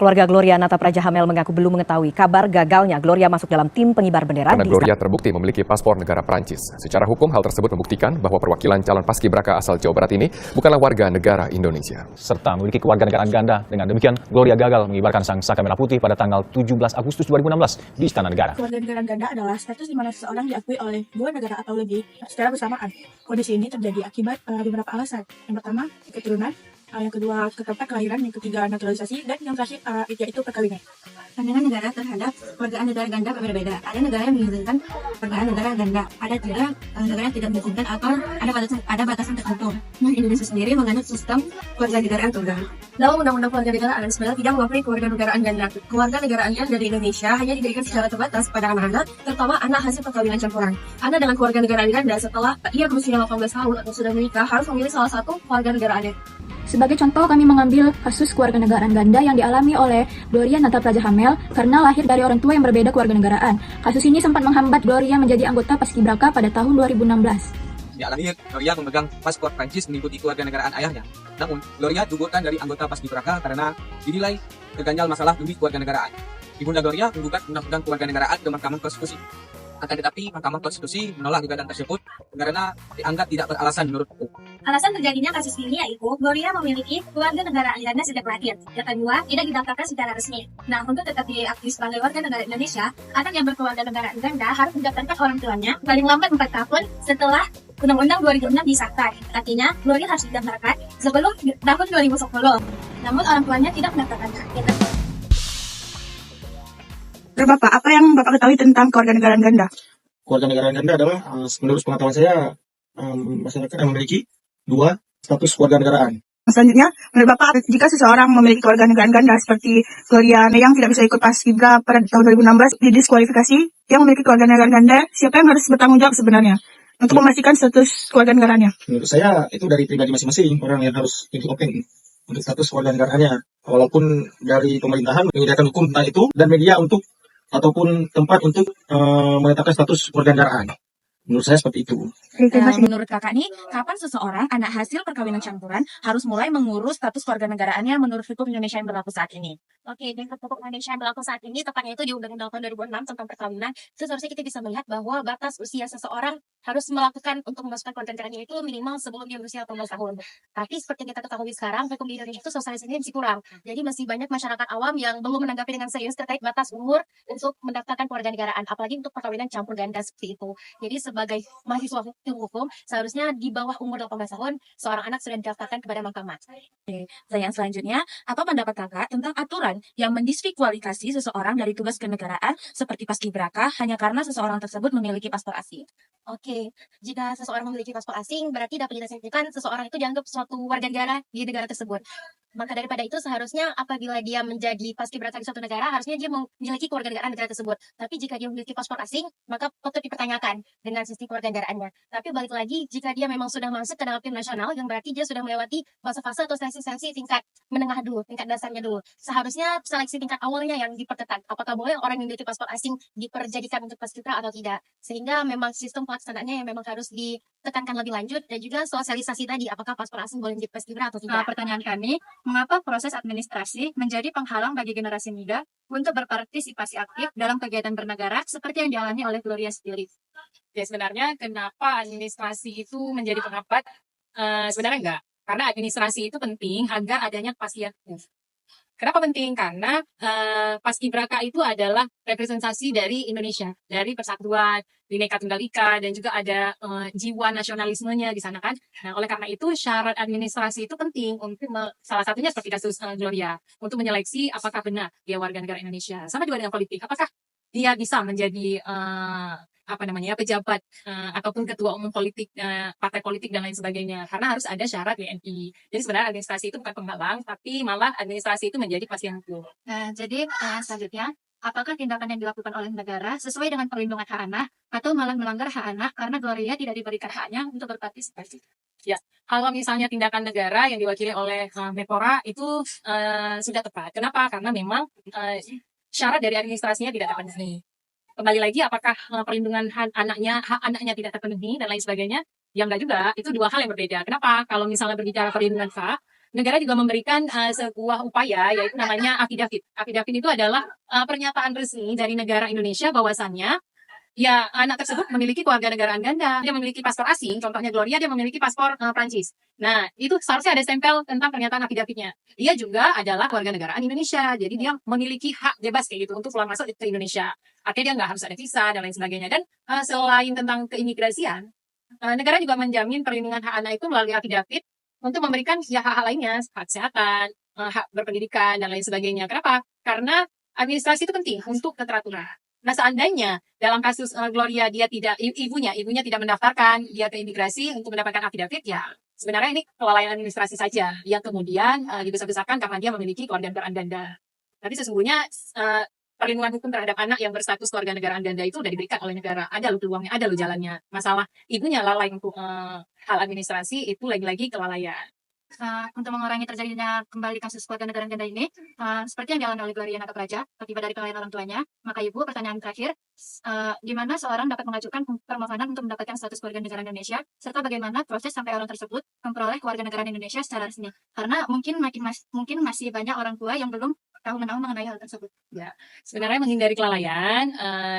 keluarga Gloria Nata Prajahamel mengaku belum mengetahui kabar gagalnya Gloria masuk dalam tim pengibar bendera karena Gloria terbukti memiliki paspor negara Prancis. Secara hukum, hal tersebut membuktikan bahwa perwakilan calon paskibraka asal Jawa Barat ini bukanlah warga negara Indonesia. Serta memiliki kewarganegaraan ganda. Dengan demikian, Gloria gagal mengibarkan sang saka merah putih pada tanggal 17 Agustus 2016 di Istana Negara. Kewarganegaraan ganda adalah status di mana seseorang diakui oleh dua negara atau lebih secara bersamaan. Kondisi ini terjadi akibat beberapa alasan. Yang pertama, keturunan. Yang kedua, tempat kelahiran, yang ketiga, naturalisasi, dan yang terakhir, yaitu perkawinan. Pandangan negara terhadap kewargaan negara ganda berbeda-beda. Ada negara yang mengizinkan kewargaan negara ganda, ada juga negara yang tidak mengizinkan atau ada batasan tertentu. Nah, Indonesia sendiri menganut sistem kewarganegaraan tunggal. Dalam Undang-Undang Kewarganegaraan sebenarnya tidak mengakui kewarganegaraan ganda. Kewarganegaraan dari Indonesia hanya diberikan secara terbatas pada anak-anak, terutama anak hasil perkawinan campuran. Anak dengan kewarganegaraan ganda setelah ia berusia 18 tahun atau sudah menikah harus memilih salah satu kewarganegaraannya. Sebagai contoh, kami mengambil kasus kewarganegaraan ganda yang dialami oleh Gloria Nata Prajahamel karena lahir dari orang tua yang berbeda kewarganegaraan. Kasus ini sempat menghambat Gloria menjadi anggota Paskibraka pada tahun 2016. Sejak lahir, Gloria memegang paspor Prancis mengikuti kewarganegaraan ayahnya. Namun, Gloria digugurkan dari anggota Paskibraka karena dinilai terganjal masalah demi kewarganegaraan. Ibunda Gloria menggugat undang-undang kewarganegaraan ke Mahkamah Konstitusi. Akan tetapi, Mahkamah Konstitusi menolak gugatan tersebut karena dianggap tidak beralasan menurut hukum. Alasan terjadinya kasus ini yaitu Gloria memiliki kewarganegaraan ganda sejak lahir. Yang kedua, tidak didaftarkan secara resmi. Nah, untuk tetap diakui sebagai warga negara Indonesia, anak yang berkewarganegaraan ganda harus mendaftarkan orang tuanya paling lambat 4 tahun setelah Undang-Undang 2006 disahkan. Artinya, Gloria harus didaftarkan sebelum tahun 2010. Namun, orang tuanya tidak mendaftarkannya. Bapak, apa yang Bapak ketahui tentang kewarganegaraan ganda? Kewarganegaraan ganda adalah, menurut pengetahuan saya, masyarakat yang memiliki dua status kewarganegaraan. Selanjutnya, menurut Bapak, jika seseorang memiliki kewarganegaraan ganda seperti Gloria yang tidak bisa ikut Paskibra pada tahun 2016 didiskualifikasi, yang memiliki kewarganegaraan ganda, siapa yang harus bertanggung jawab sebenarnya untuk memastikan status kewarganegaraannya? Menurut saya, itu dari pribadi masing-masing orang yang harus itu open untuk status kewarganegaraannya. Walaupun dari pemerintahan menyediakan hukum tentang itu dan media untuk ataupun tempat untuk menetapkan status kewarganegaraan. Menurut saya seperti itu. Menurut kakak nih, kapan seseorang anak hasil perkawinan campuran harus mulai mengurus status kewarganegaraannya menurut hukum Indonesia yang berlaku saat ini? Oke, dengan hukum Indonesia yang berlaku saat ini, tepatnya itu di Undang-Undang tahun 2006 tentang perkawinan, itu seharusnya kita bisa melihat bahwa batas usia seseorang harus melakukan untuk memasukkan kewarganegaraannya itu minimal sebelum dia berusia 18 tahun. Tapi seperti yang kita ketahui sekarang, hukum di Indonesia itu sosialisasinya masih kurang. Jadi masih banyak masyarakat awam yang belum menanggapi dengan serius terkait batas umur untuk mendaftarkan kewarganegaraan, apalagi untuk perkawinan campur ganda seperti itu. Jadi sebagai mahasiswa hukum, seharusnya di bawah umur 18 tahun, seorang anak sudah didaftarkan kepada mahkamah. Oke. Dan yang selanjutnya, apa pendapat kakak tentang aturan yang mendiskualifikasi seseorang dari tugas kenegaraan seperti paskibraka hanya karena seseorang tersebut memiliki paspor asing? Oke, jika seseorang memiliki paspor asing, berarti dapat didefinisikan seseorang itu dianggap suatu warga negara di negara tersebut. Maka daripada itu seharusnya apabila dia menjadi paskibraka di suatu negara, harusnya dia memiliki kewarganegaraan negara tersebut. Tapi jika dia memiliki paspor asing, maka patut dipertanyakan dengan sistem kewarganegaraannya. Tapi balik lagi, jika dia memang sudah masuk ke dalam tim nasional, yang berarti dia sudah melewati fase-fase atau seleksi tingkat menengah dulu, tingkat dasarnya dulu. Seharusnya seleksi tingkat awalnya yang diperketat. Apakah boleh orang yang memiliki paspor asing diperjadikan untuk paskibra atau tidak? Sehingga memang sistem pelaksanaannya yang memang harus ditekankan lebih lanjut, dan juga sosialisasi tadi, apakah paspor asing boleh menjadi paskibra atau tidak. Pertanyaan kami, mengapa proses administrasi menjadi penghalang bagi generasi muda untuk berpartisipasi aktif dalam kegiatan bernegara seperti yang dialami oleh Gloria sendiri? Ya, sebenarnya kenapa administrasi itu menjadi penghambat? Sebenarnya enggak. Karena administrasi itu penting agar adanya kepastian hukum. Kenapa penting? Karena Paskibraka itu adalah representasi dari Indonesia, dari persatuan, Bhinneka Tunggal Ika, dan juga ada jiwa nasionalismenya di sana kan. Nah, oleh karena itu syarat administrasi itu penting untuk salah satunya seperti kasus Gloria, untuk menyeleksi apakah benar dia warga negara Indonesia. Sama juga dengan politik, apakah dia bisa menjadi pejabat ataupun ketua umum politik, partai politik dan lain sebagainya, karena harus ada syarat WNI. Jadi sebenarnya administrasi itu bukan penghalang, tapi malah administrasi itu menjadi kepastian hukum. Jadi selanjutnya, apakah tindakan yang dilakukan oleh negara sesuai dengan perlindungan hak anak atau malah melanggar hak anak karena Gloria tidak diberikan haknya untuk berpartisipasi? Ya, kalau misalnya tindakan negara yang diwakili oleh Menpora itu sudah tepat. Kenapa? Karena memang syarat dari administrasinya tidak terpenuhi. Kembali lagi, apakah perlindungan hak anaknya tidak terpenuhi dan lain sebagainya? Ya enggak juga, itu dua hal yang berbeda. Kenapa? Kalau misalnya berbicara perlindungan hak, negara juga memberikan sebuah upaya yaitu namanya affidavit. Affidavit itu adalah pernyataan resmi dari negara Indonesia bahwasannya ya anak tersebut memiliki kewarganegaraan ganda, dia memiliki paspor asing, contohnya Gloria dia memiliki paspor Prancis. Nah, itu seharusnya ada stempel tentang pernyataan affidavitnya. Dia juga adalah kewarganegaraan Indonesia, jadi dia memiliki hak bebas kayak gitu untuk pulang masuk ke Indonesia. Artinya dia nggak harus ada visa dan lain sebagainya. Dan selain tentang keimigrasian, negara juga menjamin perlindungan hak anak itu melalui affidavit untuk memberikan ya hak-hak lainnya, hak kesehatan, hak berpendidikan dan lain sebagainya. Kenapa? Karena administrasi itu penting untuk keteraturan. Nah, seandainya dalam kasus Gloria dia tidak ibunya tidak mendaftarkan dia ke imigrasi untuk mendapatkan affidavit, ya sebenarnya ini kelalaian administrasi saja yang kemudian dibesar-besarkan karena dia memiliki kewarganegaraan ganda. Tapi sesungguhnya perlindungan hukum terhadap anak yang berstatus kewarganegaraan ganda itu sudah diberikan oleh negara. Ada loh peluangnya, ada loh jalannya. Masalah ibunya lalai untuk hal administrasi itu lagi-lagi kelalaian. Untuk mengurangi terjadinya kembali kasus kewarganegaraan ganda ini, seperti yang dialami oleh Gloria Nata Praja, akibat dari kelalaian orang tuanya, maka Ibu, pertanyaan terakhir, di mana seorang dapat mengajukan permohonan untuk mendapatkan status kewarganegaraan Indonesia, serta bagaimana proses sampai orang tersebut memperoleh kewarganegaraan Indonesia secara resmi. Karena mungkin masih banyak orang tua yang belum tahu mengenai hal tersebut. Ya, sebenarnya menghindari kelalaian,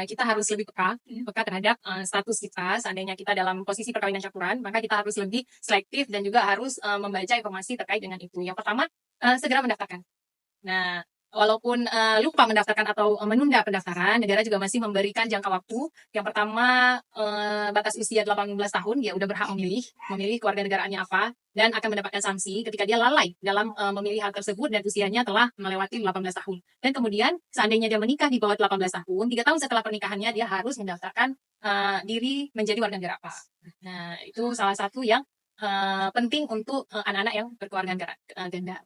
kita harus lebih peka terhadap status kita. Seandainya kita dalam posisi perkawinan campuran, maka kita harus lebih selektif dan juga harus membaca informasi terkait dengan itu. Yang pertama, segera mendaftarkan. Nah, walaupun lupa mendaftarkan atau menunda pendaftaran, negara juga masih memberikan jangka waktu. Yang pertama, batas usia 18 tahun, dia udah berhak memilih kewarganegaraannya apa, dan akan mendapatkan sanksi ketika dia lalai dalam memilih hal tersebut dan usianya telah melewati 18 tahun. Dan kemudian, seandainya dia menikah di bawah 18 tahun, 3 tahun setelah pernikahannya, dia harus mendaftarkan diri menjadi warga negara apa. Nah, itu salah satu yang penting untuk anak-anak yang berkewarganegaraan ganda.